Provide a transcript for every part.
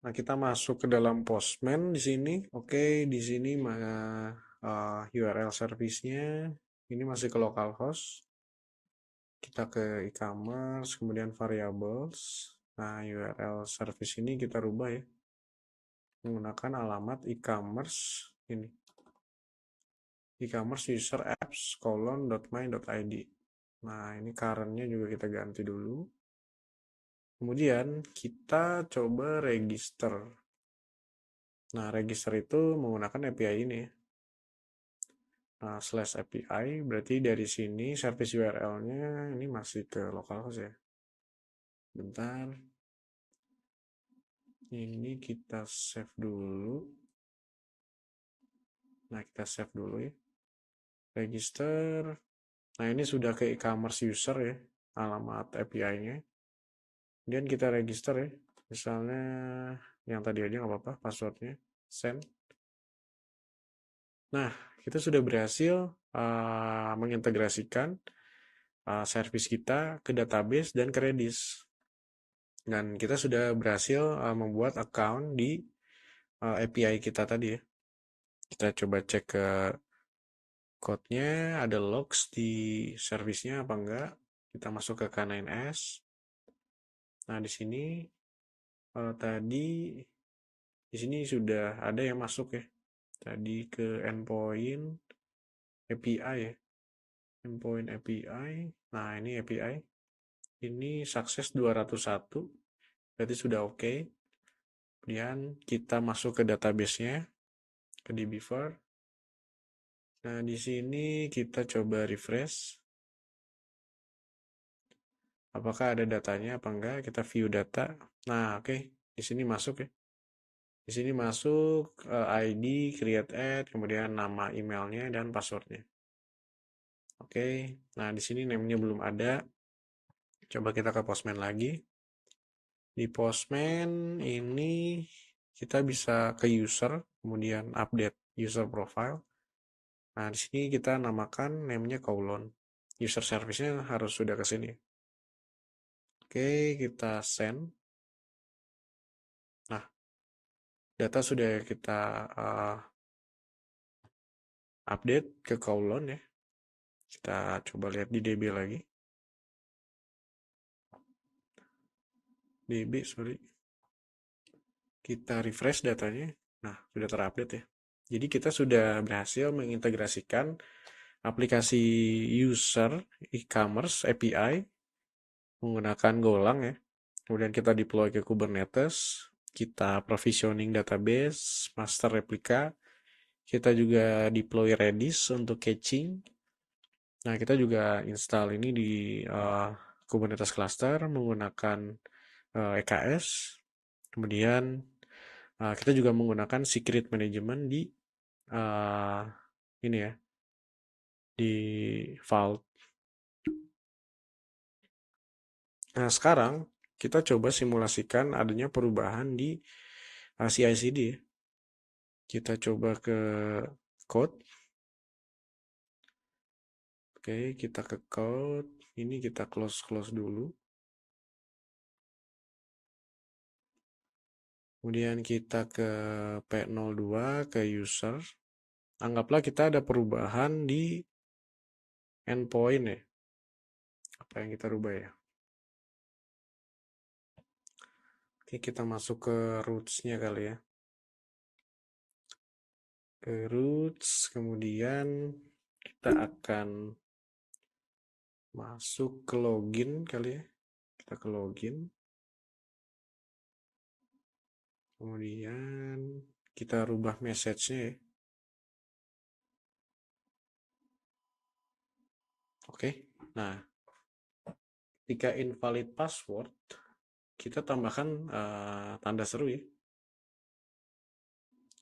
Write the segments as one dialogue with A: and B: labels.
A: Nah, kita masuk ke dalam Postman di sini. Oke, di sini URL service-nya ini masih ke localhost. Kita ke e-commerce, kemudian variables. Nah, URL service ini kita rubah ya. Menggunakan alamat e-commerce ini. E-commerce user apps :my.id. Nah, ini current-nya juga kita ganti dulu. Kemudian kita coba register. Nah, register itu menggunakan API ini. Nah, /API berarti dari sini service URL-nya ini masih ke localhost ya. Bentar. Ini kita save dulu. Nah, kita save dulu ya. Register. Nah, ini sudah ke e-commerce user ya, alamat API-nya. Kemudian kita register ya. Misalnya yang tadi aja nggak apa-apa, passwordnya. Send. Nah, kita sudah berhasil mengintegrasikan service kita ke database dan ke Redis. Dan kita sudah berhasil membuat account di API kita tadi ya. Kita coba cek ke code-nya, ada logs di service-nya apa enggak. Kita masuk ke K9S. Nah, di sini tadi di sini sudah ada yang masuk ya. Tadi ke endpoint API ya. Endpoint API. Nah, ini API. Ini sukses 201. Berarti sudah oke. Kemudian kita masuk ke database-nya, ke dbeaver. Nah, di sini kita coba refresh. Apakah ada datanya apa enggak? Kita view data. Nah, oke. Di sini masuk ya. Di sini masuk ID, create ad, kemudian nama emailnya dan passwordnya. Oke. Nah, di sini name-nya belum ada. Coba kita ke Postman lagi. Di Postman ini kita bisa ke user, kemudian update user profile. Nah, di sini kita namakan name-nya colon. User service-nya harus sudah ke sini. Oke, kita send. Nah, data sudah kita update ke colon ya. Kita coba lihat di DB lagi. DB, sorry. Kita refresh datanya. Nah, sudah terupdate ya. Jadi kita sudah berhasil mengintegrasikan aplikasi user e-commerce API menggunakan Golang ya. Kemudian kita deploy ke Kubernetes, kita provisioning database, master replika, kita juga deploy Redis untuk caching. Nah, kita juga install ini di Kubernetes cluster menggunakan EKS. Kemudian kita juga menggunakan secret management di ini ya, di Vault. Nah, sekarang kita coba simulasikan adanya perubahan di CI/CD. Kita coba ke code. Oke, kita ke code. Ini kita close dulu. Kemudian kita ke P02 ke user. Anggaplah kita ada perubahan di endpoint ya. Apa yang kita rubah ya? Oke, kita masuk ke roots-nya kali ya. Ke roots, kemudian kita akan masuk ke login kali ya. Kita ke login. Kemudian kita rubah message-nya ya. Oke. Nah, ketika invalid password, kita tambahkan tanda seru ya.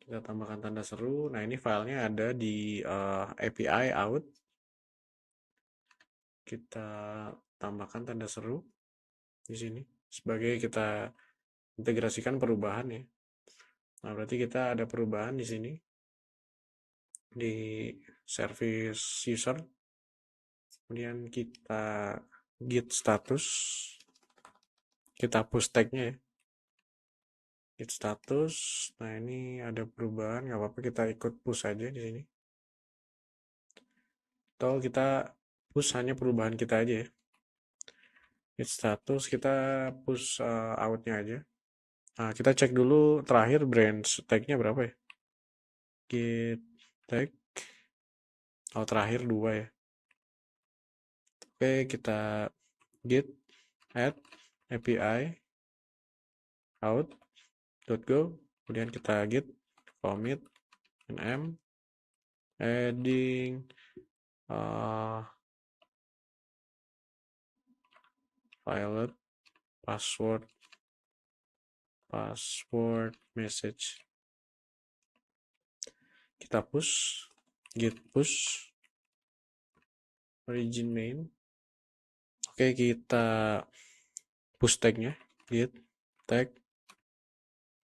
A: Kita tambahkan tanda seru. Nah, ini filenya ada di API out. Kita tambahkan tanda seru di sini sebagai kita integrasikan perubahan ya. Nah, berarti kita ada perubahan di sini di service user. Kemudian kita git status. Kita push tag-nya ya. git status. Nah, ini ada perubahan, nggak apa-apa kita ikut push aja di sini. Atau kita push hanya perubahan kita aja ya. Git status kita push outnya aja. Nah, kita cek dulu terakhir branch tag-nya berapa ya. Git tag. Oh, terakhir 2 ya. Oke, kita git add API out.go. Kemudian kita git commit nm adding pilot password message. Kita push git push origin main. Oke, kita push tagnya git tag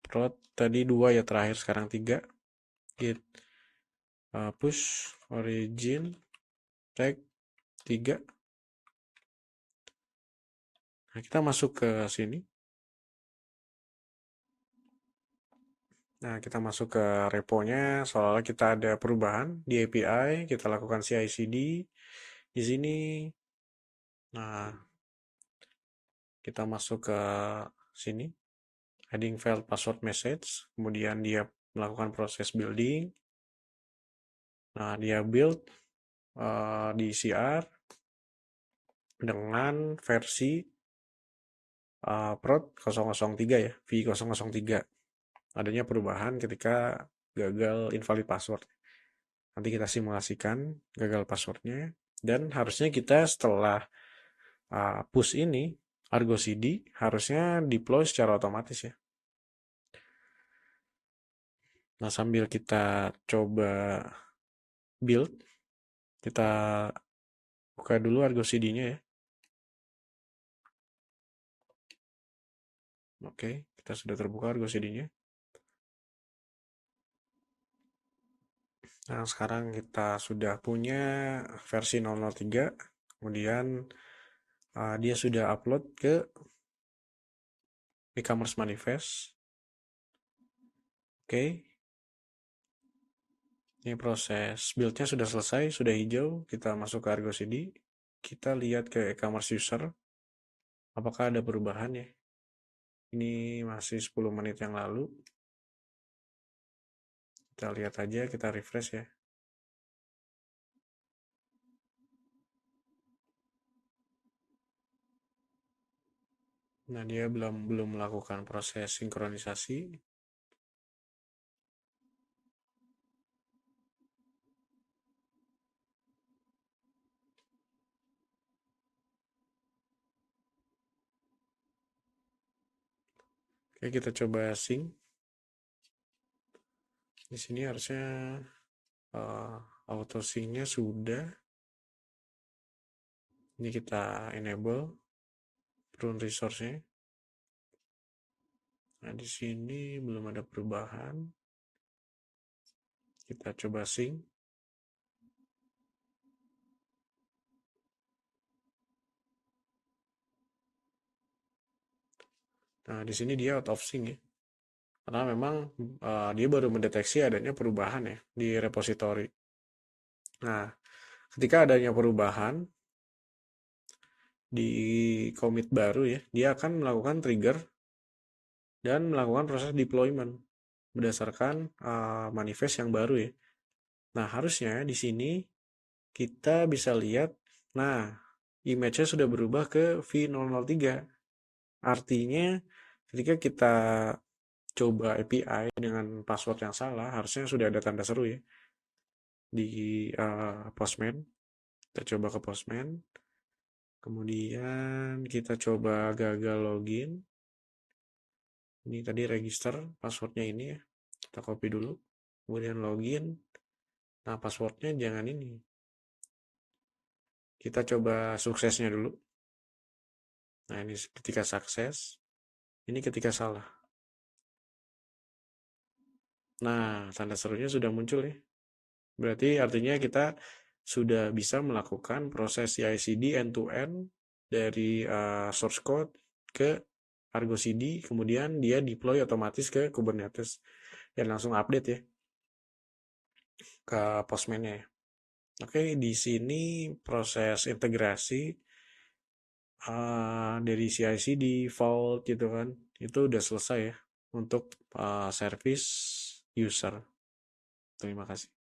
A: prod tadi 2 ya, terakhir sekarang 3. Git push origin tag 3. Nah, kita masuk ke sini. Nah, kita masuk ke reponya, seolah-olah kita ada perubahan di API, kita lakukan CI/CD di sini. Nah, kita masuk ke sini, adding file password message, kemudian dia melakukan proses building. Nah, dia build di CR dengan versi prod 003 ya, V003. Adanya perubahan ketika gagal invalid password. Nanti kita simulasikan gagal passwordnya, dan harusnya kita setelah push ini Argo CD harusnya deploy secara otomatis ya. Nah, sambil kita coba build, kita buka dulu Argo CD-nya ya. Oke, kita sudah terbuka Argo CD-nya. Nah, sekarang kita sudah punya versi 003, kemudian dia sudah upload ke e-commerce manifest. Oke, ini proses build-nya sudah selesai, sudah hijau. Kita masuk ke Argo CD, kita lihat ke e-commerce user, apakah ada perubahan ya. Ini masih 10 menit yang lalu. Kita lihat aja, kita refresh ya. Nah, dia belum melakukan proses sinkronisasi. Oke, kita coba sync. Di sini harusnya auto sync-nya sudah. Ini kita enable prune resource-nya. Nah, di sini belum ada perubahan. Kita coba sync. Nah, di sini dia out of sync ya. Karena memang dia baru mendeteksi adanya perubahan ya di repository. Nah, ketika adanya perubahan di commit baru ya, dia akan melakukan trigger dan melakukan proses deployment berdasarkan manifest yang baru ya. Nah, harusnya di sini kita bisa lihat, nah, image-nya sudah berubah ke V003. Artinya ketika kita coba API dengan password yang salah, harusnya sudah ada tanda seru ya di Postman. Kita coba ke Postman. Kemudian kita coba gagal login. Ini tadi register passwordnya ini ya. Kita copy dulu. Kemudian login. Nah, passwordnya jangan ini. Kita coba suksesnya dulu. Nah, ini ketika sukses. Ini ketika salah. Nah, tanda serunya sudah muncul ya. Berarti artinya kita sudah bisa melakukan proses CI/CD end-to-end dari source code ke Argo CD, kemudian dia deploy otomatis ke Kubernetes dan langsung update ya ke Postman-nya ya. Oke, di sini proses integrasi dari CI/CD, Vault gitu kan, itu udah selesai ya untuk service user. Terima kasih.